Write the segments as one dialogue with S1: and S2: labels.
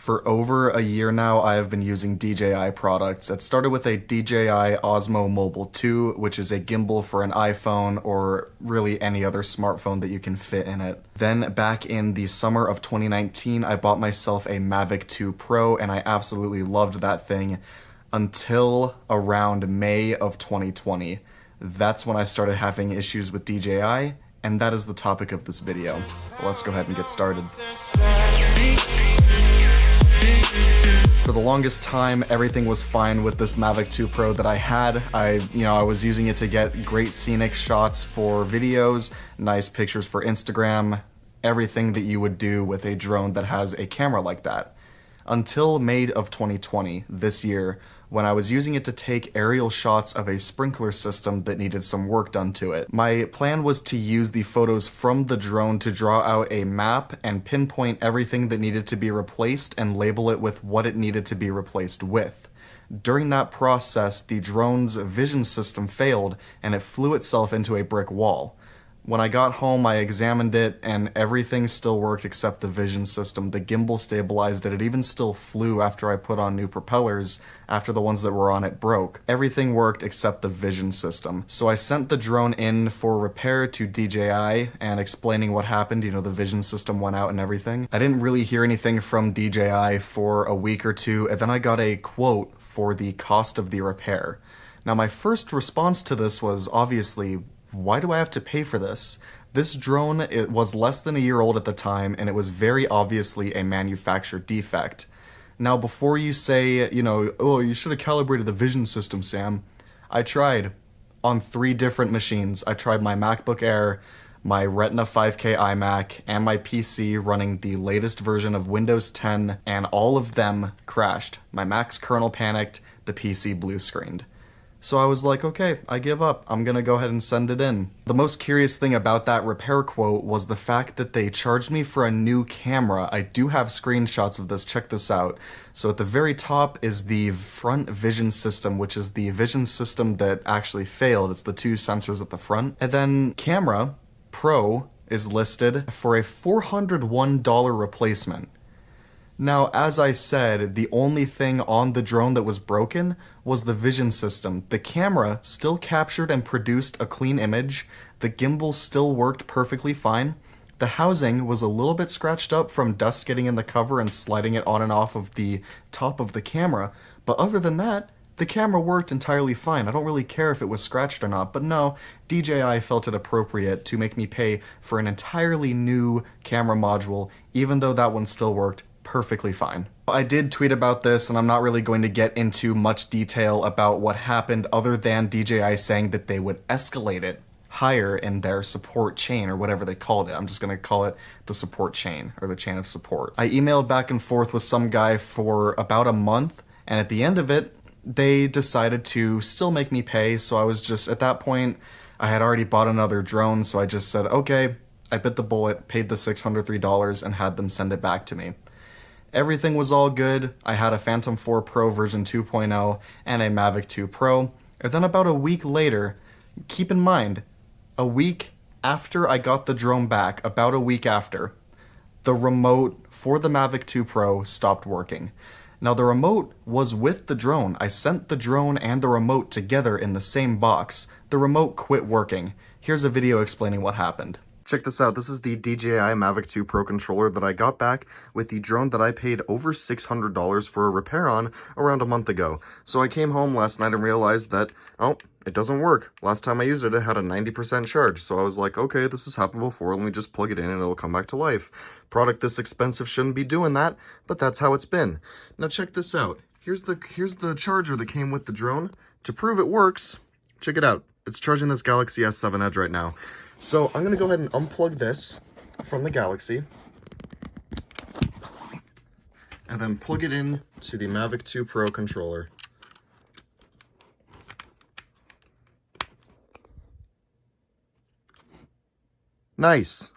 S1: For over a year now, I have been using DJI products. It started with a DJI Osmo Mobile 2, which is a gimbal for an iPhone or really any other smartphone that you can fit in it. Then back in the summer of 2019, I bought myself a Mavic 2 Pro, and I absolutely loved that thing until around May of 2020. That's when I started having issues with DJI, and that is the topic of this video. Let's go ahead and get started. For the longest time, everything was fine with this Mavic 2 Pro that I had. I was using it to get great scenic shots for videos, nice pictures for Instagram, everything that you would do with a drone that has a camera like that. Until May of 2020, this year, when I was using it to take aerial shots of a sprinkler system that needed some work done to it. My plan was to use the photos from the drone to draw out a map and pinpoint everything that needed to be replaced and label it with what it needed to be replaced with. During that process, the drone's vision system failed and it flew itself into a brick wall. When I got home, I examined it, and everything still worked except the vision system. The gimbal stabilized it. It even still flew after I put on new propellers, after the ones that were on it broke. Everything worked except the vision system. So I sent the drone in for repair to DJI and explaining what happened. The vision system went out and everything. I didn't really hear anything from DJI for a week or two, and then I got a quote for the cost of the repair. Now, my first response to this was obviously, why do I have to pay for this? This drone, it was less than a year old at the time, and it was very obviously a manufacturer defect. Now, before you say, oh, you should have calibrated the vision system, Sam, I tried on 3 different machines. I tried my MacBook Air, my Retina 5K iMac, and my PC running the latest version of Windows 10, and all of them crashed. My Mac's kernel panicked, the PC blue screened. So I was like, okay, I give up. I'm gonna go ahead and send it in. The most curious thing about that repair quote was the fact that they charged me for a new camera. I do have screenshots of this, check this out. So at the very top is the front vision system, which is the vision system that actually failed. It's the 2 sensors at the front. And then camera, Pro, is listed for a $401 replacement. Now, as I said, the only thing on the drone that was broken was the vision system. The camera still captured and produced a clean image. The gimbal still worked perfectly fine. The housing was a little bit scratched up from dust getting in the cover and sliding it on and off of the top of the camera. But other than that, the camera worked entirely fine. I don't really care if it was scratched or not, but no, DJI felt it appropriate to make me pay for an entirely new camera module, even though that one still worked perfectly fine. I did tweet about this, and I'm not really going to get into much detail about what happened other than DJI saying that they would escalate it higher in their support chain, or whatever they called it. I'm just going to call it the support chain, or the chain of support. I emailed back and forth with some guy for about a month, and at the end of it, they decided to still make me pay, so I was just, at that point, I had already bought another drone, so I just said, okay, I bit the bullet, paid the $603, and had them send it back to me. Everything was all good. I had a Phantom 4 Pro version 2.0 and a Mavic 2 Pro. And then about a week later, keep in mind, a week after I got the drone back, about a week after, the remote for the Mavic 2 Pro stopped working. Now, the remote was with the drone. I sent the drone and the remote together in the same box. The remote quit working. Here's a video explaining what happened. Check this out. This is the DJI Mavic 2 Pro controller that I got back with the drone that I paid over $600 for a repair on around a month ago. So I came home last night and realized that, oh, it doesn't work. Last time I used it, it had a 90% charge. So I was like, okay, this has happened before. Let me just plug it in and it'll come back to life. Product this expensive shouldn't be doing that, but that's how it's been. Now check this out. Here's the charger that came with the drone. To prove it works, check it out. It's charging this Galaxy S7 Edge right now. So I'm going to go ahead and unplug this from the Galaxy and then plug it in to the Mavic 2 Pro controller. Nice.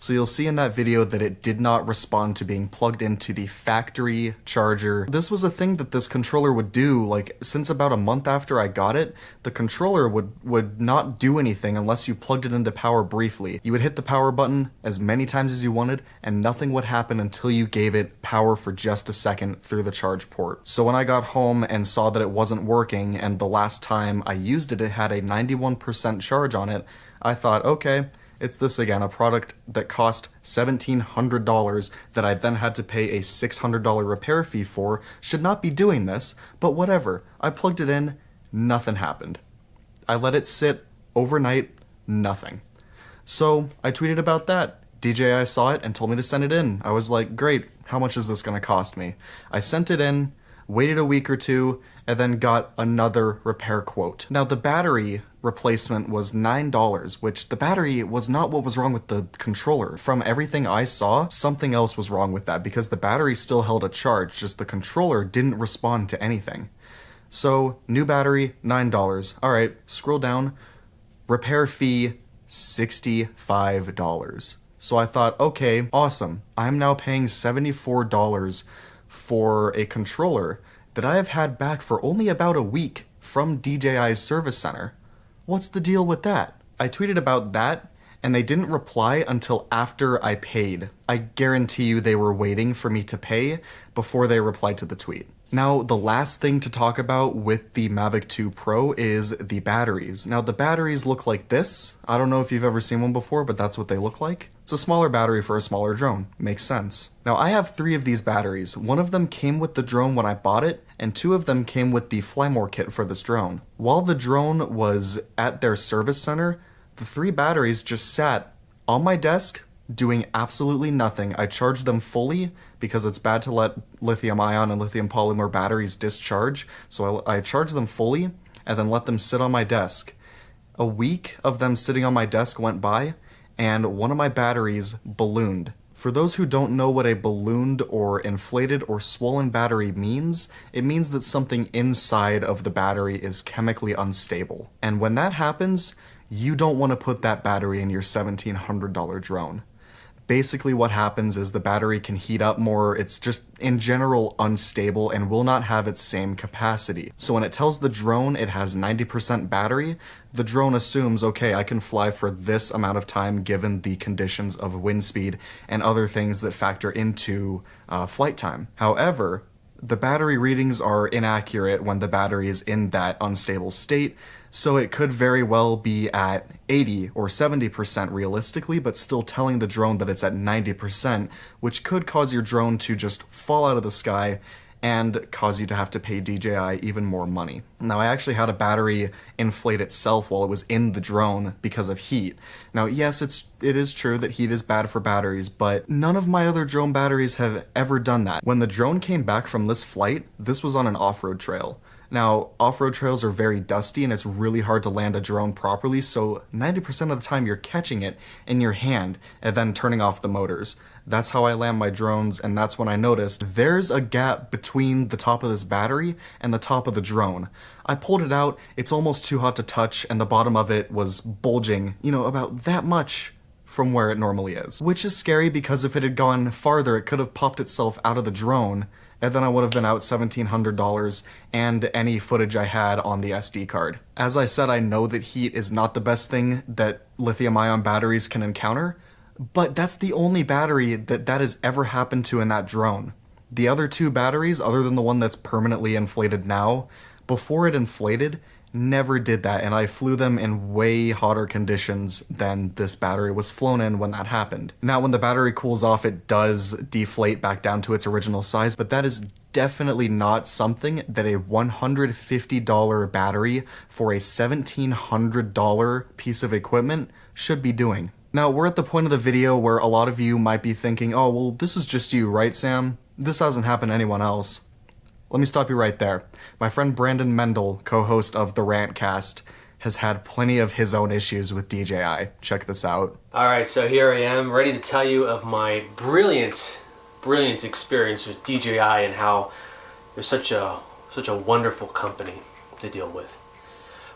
S1: So you'll see in that video that it did not respond to being plugged into the factory charger. This was a thing that this controller would do, like, since about a month after I got it, the controller would not do anything unless you plugged it into power briefly. You would hit the power button as many times as you wanted, and nothing would happen until you gave it power for just a second through the charge port. So when I got home and saw that it wasn't working, and the last time I used it, it had a 91% charge on it, I thought, okay, it's this again, a product that cost $1,700 that I then had to pay a $600 repair fee for, should not be doing this, but whatever. I plugged it in, nothing happened. I let it sit overnight, nothing. So I tweeted about that. DJI saw it and told me to send it in. I was like, great, how much is this going to cost me? I sent it in, waited a week or two, and then got another repair quote. Now the battery replacement was $9, which the battery was not what was wrong with the controller. From everything I saw, something else was wrong with that because the battery still held a charge, just the controller didn't respond to anything. So new battery, $9. All right, scroll down, repair fee, $65. So I thought, okay, awesome. I'm now paying $74 for a controller that I have had back for only about a week from DJI's service center. What's the deal with that? I tweeted about that, and they didn't reply until after I paid. I guarantee you they were waiting for me to pay before they replied to the tweet. Now, the last thing to talk about with the Mavic 2 Pro is the batteries. Now, the batteries look like this. I don't know if you've ever seen one before, but that's what they look like. It's a smaller battery for a smaller drone. Makes sense. Now, I have 3 of these batteries. One of them came with the drone when I bought it, and 2 of them came with the Fly More kit for this drone. While the drone was at their service center, the 3 batteries just sat on my desk doing absolutely nothing. I charged them fully because it's bad to let lithium ion and lithium polymer batteries discharge. So I charged them fully and then let them sit on my desk. A week of them sitting on my desk went by and one of my batteries ballooned. For those who don't know what a ballooned or inflated or swollen battery means, it means that something inside of the battery is chemically unstable. And when that happens, you don't want to put that battery in your $1,700 drone. Basically what happens is the battery can heat up more, it's just in general unstable and will not have its same capacity. So when it tells the drone it has 90% battery, the drone assumes, okay, I can fly for this amount of time given the conditions of wind speed and other things that factor into flight time. However, the battery readings are inaccurate when the battery is in that unstable state, so it could very well be at 80 or 70% realistically, but still telling the drone that it's at 90%, which could cause your drone to just fall out of the sky and cause you to have to pay DJI even more money. Now, I actually had a battery inflate itself while it was in the drone because of heat. Now, yes, it is true that heat is bad for batteries, but none of my other drone batteries have ever done that. When the drone came back from this flight, this was on an off-road trail. Now, off-road trails are very dusty and it's really hard to land a drone properly, so 90% of the time you're catching it in your hand and then turning off the motors. That's how I land my drones, and that's when I noticed there's a gap between the top of this battery and the top of the drone. I pulled it out, it's almost too hot to touch, and the bottom of it was bulging, about that much from where it normally is. Which is scary because if it had gone farther, it could have popped itself out of the drone, and then I would have been out $1,700 and any footage I had on the SD card. As I said, I know that heat is not the best thing that lithium-ion batteries can encounter, but that's the only battery that has ever happened to in that drone. The other 2 batteries, other than the one that's permanently inflated now, before it inflated, never did that, and I flew them in way hotter conditions than this battery was flown in when that happened. Now, when the battery cools off, it does deflate back down to its original size, but that is definitely not something that a $150 battery for a $1,700 piece of equipment should be doing. Now, we're at the point of the video where a lot of you might be thinking, oh, well, this is just you, right, Sam? This hasn't happened to anyone else. Let me stop you right there. My friend Brandon Mendel, co-host of the Rantcast, has had plenty of his own issues with DJI. Check this out.
S2: Alright, so here I am, ready to tell you of my brilliant experience with DJI and how they're such a wonderful company to deal with.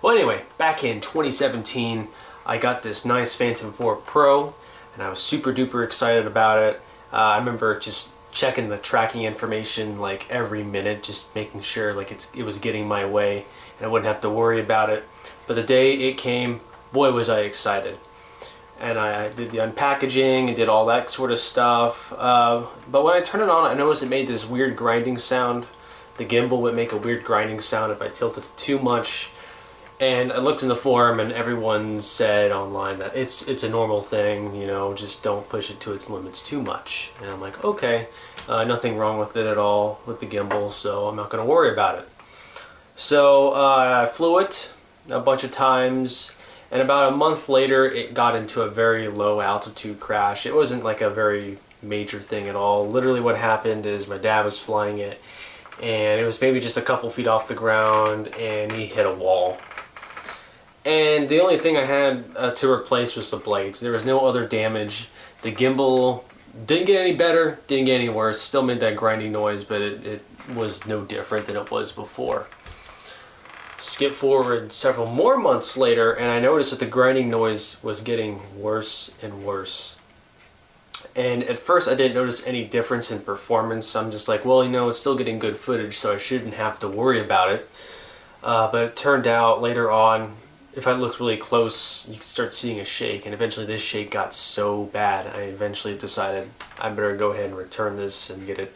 S2: Well, anyway, back in 2017, I got this nice Phantom 4 Pro. and I was super duper excited about it. I remember just checking the tracking information like every minute, just making sure like it was getting my way and I wouldn't have to worry about it. But the day it came, boy was I excited. And I did the unpackaging and did all that sort of stuff. But when I turned it on, I noticed it made this weird grinding sound. The gimbal would make a weird grinding sound if I tilted it too much. And I looked in the forum and everyone said online that it's a normal thing, you know, just don't push it to its limits too much. And I'm like, okay, nothing wrong with it at all with the gimbal, so I'm not going to worry about it. So I flew it a bunch of times, and about a month later it got into a very low altitude crash. It wasn't like a very major thing at all. Literally what happened is my dad was flying it, and it was maybe just a couple feet off the ground, and he hit a wall. And the only thing I had to replace was the blades. There was no other damage. The gimbal didn't get any better, didn't get any worse. Still made that grinding noise, but it was no different than it was before. Skip forward several more months later, and I noticed that the grinding noise was getting worse and worse. And at first I didn't notice any difference in performance. I'm just like, well, you know, it's still getting good footage, so I shouldn't have to worry about it. But it turned out later on, if I looked really close, you could start seeing a shake, and eventually this shake got so bad, I eventually decided I better go ahead and return this and get it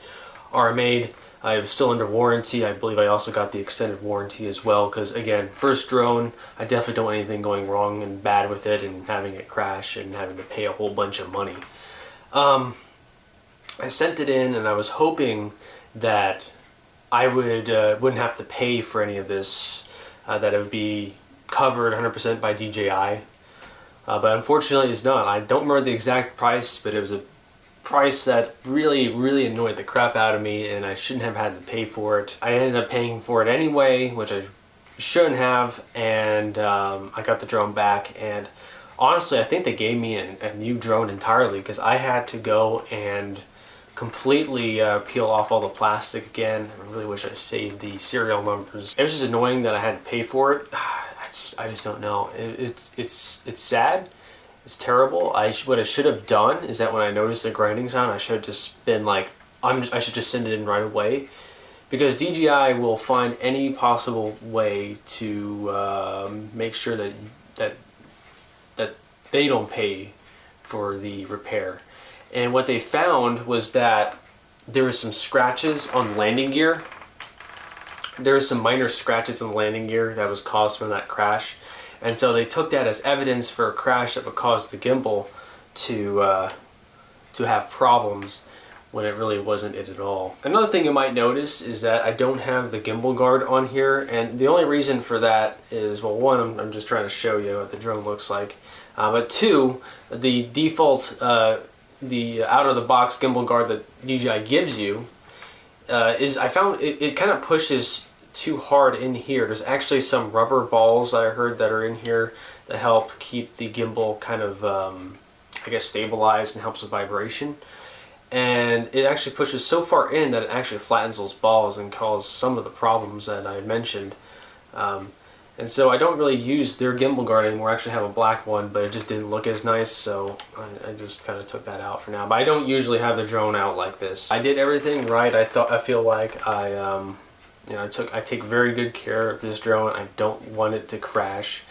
S2: RMA'd. I was still under warranty. I believe I also got the extended warranty as well, because again, first drone, I definitely don't want anything going wrong and bad with it and having it crash and having to pay a whole bunch of money. I sent it in and I was hoping that I wouldn't have to pay for any of this, that it would be covered 100% by DJI, but unfortunately it's not. I don't remember the exact price, but it was a price that really annoyed the crap out of me, and I shouldn't have had to pay for it. I ended up paying for it anyway, which I shouldn't have, and I got the drone back, and honestly I think they gave me a new drone entirely, because I had to go and completely peel off all the plastic again. I really wish I saved the serial numbers. It was just annoying that I had to pay for it. I just don't know. It's sad. It's terrible. What I should have done is that when I noticed the grinding sound, I should have just been like, I should just send it in right away, because DJI will find any possible way to make sure that they don't pay for the repair. And what they found was that there were some scratches on the landing gear. There were some minor scratches on the landing gear that was caused from that crash. And so they took that as evidence for a crash that would cause the gimbal to have problems, when it really wasn't it at all. Another thing you might notice is that I don't have the gimbal guard on here, and the only reason for that is, well, one, I'm just trying to show you what the drone looks like, but two, the default the out-of-the-box gimbal guard that DJI gives you I found it kind of pushes too hard in here. There's actually some rubber balls I heard that are in here that help keep the gimbal kind of I guess stabilized and helps with vibration, and it actually pushes so far in that it actually flattens those balls and causes some of the problems that I mentioned. And so I don't really use their gimbal guard anymore. I actually have a black one, but it just didn't look as nice, so I just kind of took that out for now. But I don't usually have the drone out like this. I did everything right. I feel like I take very good care of this drone. I don't want it to crash.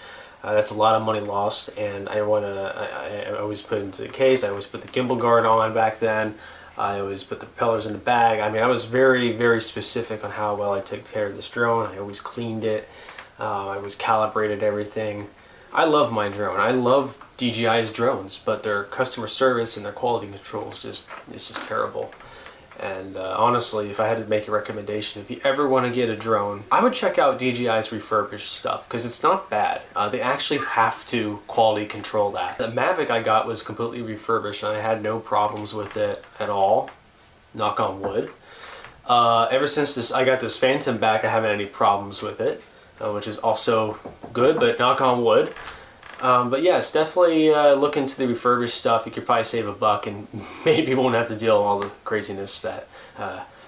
S2: That's a lot of money lost, and I always put it into the case. I always put the gimbal guard on back then. I always put the propellers in the bag. I mean, I was very specific on how well I took care of this drone. I always cleaned it. I always calibrated everything. I love my drone. I love DJI's drones, but their customer service and their quality control is just terrible. And honestly, if I had to make a recommendation, if you ever want to get a drone, I would check out DJI's refurbished stuff, because it's not bad. They actually have to quality control that. The Mavic I got was completely refurbished, and I had no problems with it at all. Knock on wood. Ever since I got this Phantom back, I haven't had any problems with it, which is also good, but knock on wood. But yes, definitely look into the refurbished stuff. You could probably save $1 and maybe won't have to deal with all the craziness that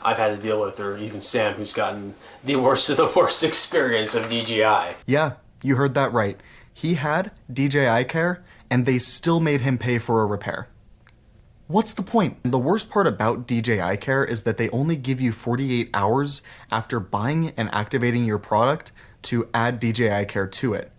S2: I've had to deal with, or even Sam, who's gotten the worst of the worst experience of DJI.
S1: Yeah, you heard that right. He had DJI Care, and they still made him pay for a repair. What's the point? The worst part about DJI Care is that they only give you 48 hours after buying and activating your product to add DJI Care to it.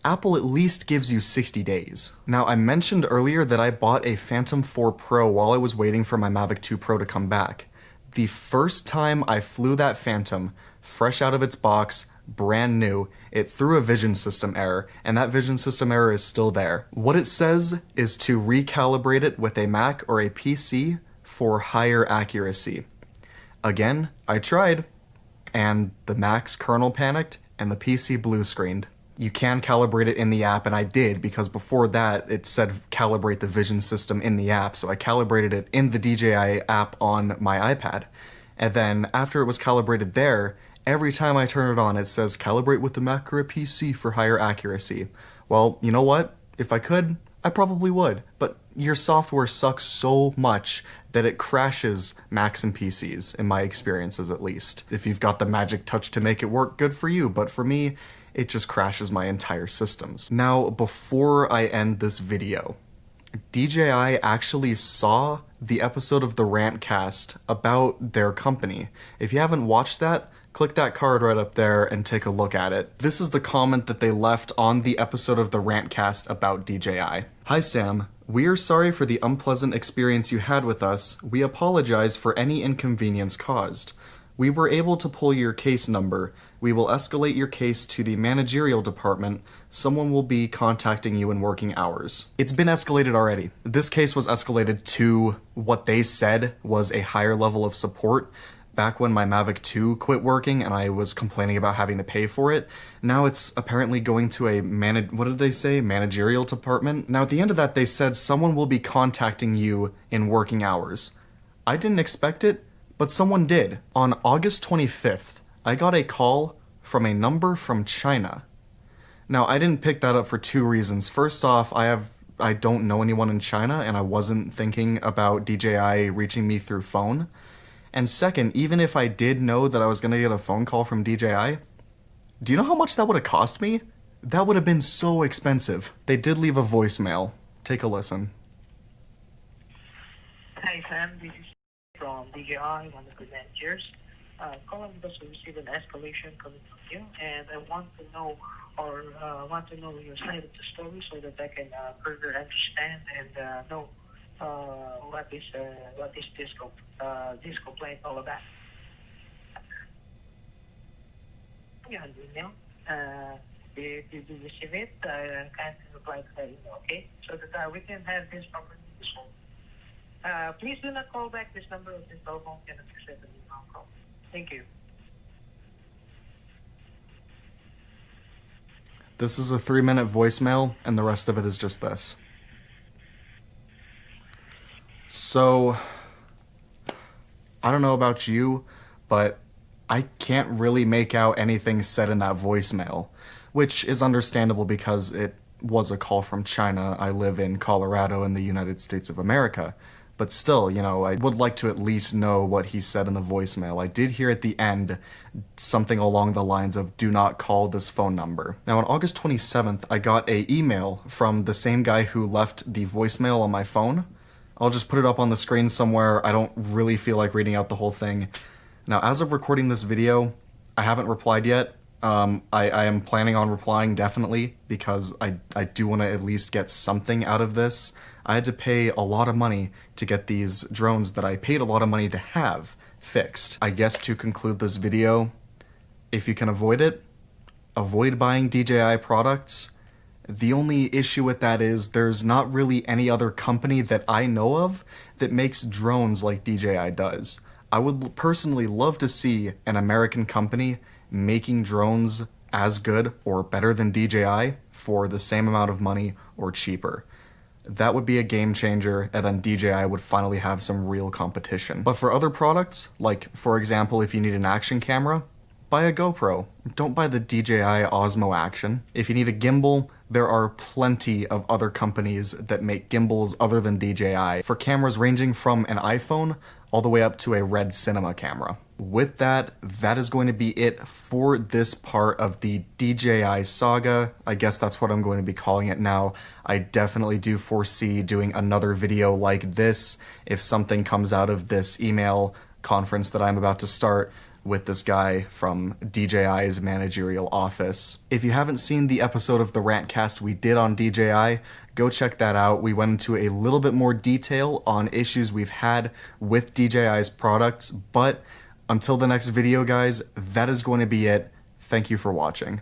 S1: Apple at least gives you 60 days. Now, I mentioned earlier that I bought a Phantom 4 Pro while I was waiting for my Mavic 2 Pro to come back. The first time I flew that Phantom, fresh out of its box, brand new, it threw a vision system error, and that vision system error is still there. What it says is to recalibrate it with a Mac or a PC for higher accuracy. Again, I tried, and the Mac's kernel panicked, and the PC blue screened. You can calibrate it in the app, and I did, because before that it said calibrate the vision system in the app, so I calibrated it in the DJI app on my iPad. And then after it was calibrated there, every time I turn it on it says calibrate with the Mac or a PC for higher accuracy. Well, you know what? If I could, I probably would, but your software sucks so much that it crashes Macs and PCs, in my experiences at least. If you've got the magic touch to make it work, good for you, but for me, it just crashes my entire systems. Now, before I end this video, DJI actually saw the episode of the Rantcast about their company. If you haven't watched that, click that card right up there and take a look at it. This is the comment that they left on the episode of the Rantcast about DJI. Hi Sam, we are sorry for the unpleasant experience you had with us. We apologize for any inconvenience caused. We were able to pull your case number. We will escalate your case to the managerial department. Someone will be contacting you in working hours. It's been escalated already. This case was escalated to what they said was a higher level of support. Back when my Mavic 2 quit working and I was complaining about having to pay for it, now it's apparently going to a managerial department. Now at the end of that they said someone will be contacting you in working hours. I didn't expect it, but someone did. On August 25th, I got a call from a number from China. Now I didn't pick that up for two reasons. First off, I don't know anyone in China and I wasn't thinking about DJI reaching me through phone. And second, even if I did know that I was going to get a phone call from DJI, do you know how much that would have cost me? That would have been so expensive. They did leave a voicemail. Take a listen.
S3: Hi Sam, this is from DJI, one of the managers. Calling because we received an escalation coming from you, and I want to know your side of the story so that I can further understand and know what is this complaint all about. You have an email. If you do receive it, kindly reply to that email, okay? So that we can have this properly resolved. Please do not call back this number of this telephone cannot accept an email call. Thank you.
S1: This is a 3-minute voicemail, and the rest of it is just this. So, I don't know about you, but I can't really make out anything said in that voicemail, which is understandable because it was a call from China. I live in Colorado in the United States of America. But still, you know, I would like to at least know what he said in the voicemail. I did hear at the end something along the lines of, do not call this phone number. Now, on August 27th, I got an email from the same guy who left the voicemail on my phone. I'll just put it up on the screen somewhere. I don't really feel like reading out the whole thing. Now, as of recording this video, I haven't replied yet. I am planning on replying definitely because I do want to at least get something out of this. I had to pay a lot of money to get these drones that I paid a lot of money to have fixed. I guess to conclude this video, if you can avoid it, avoid buying DJI products. The only issue with that is there's not really any other company that I know of that makes drones like DJI does. I would personally love to see an American company making drones as good or better than DJI for the same amount of money or cheaper. That would be a game changer, and then DJI would finally have some real competition. But for other products, like for example if you need an action camera, buy a GoPro. Don't buy the DJI Osmo Action. If you need a gimbal, there are plenty of other companies that make gimbals other than DJI for cameras ranging from an iPhone all the way up to a Red Cinema camera. with that is going to be it for this part of the DJI saga. I guess that's what I'm going to be calling it now. I definitely do foresee doing another video like this if something comes out of this email conference that I'm about to start with this guy from DJI's managerial office. If you haven't seen the episode of the Rantcast we did on DJI, go check that out. We went into a little bit more detail on issues we've had with DJI's products, but until the next video, guys, that is going to be it. Thank you for watching.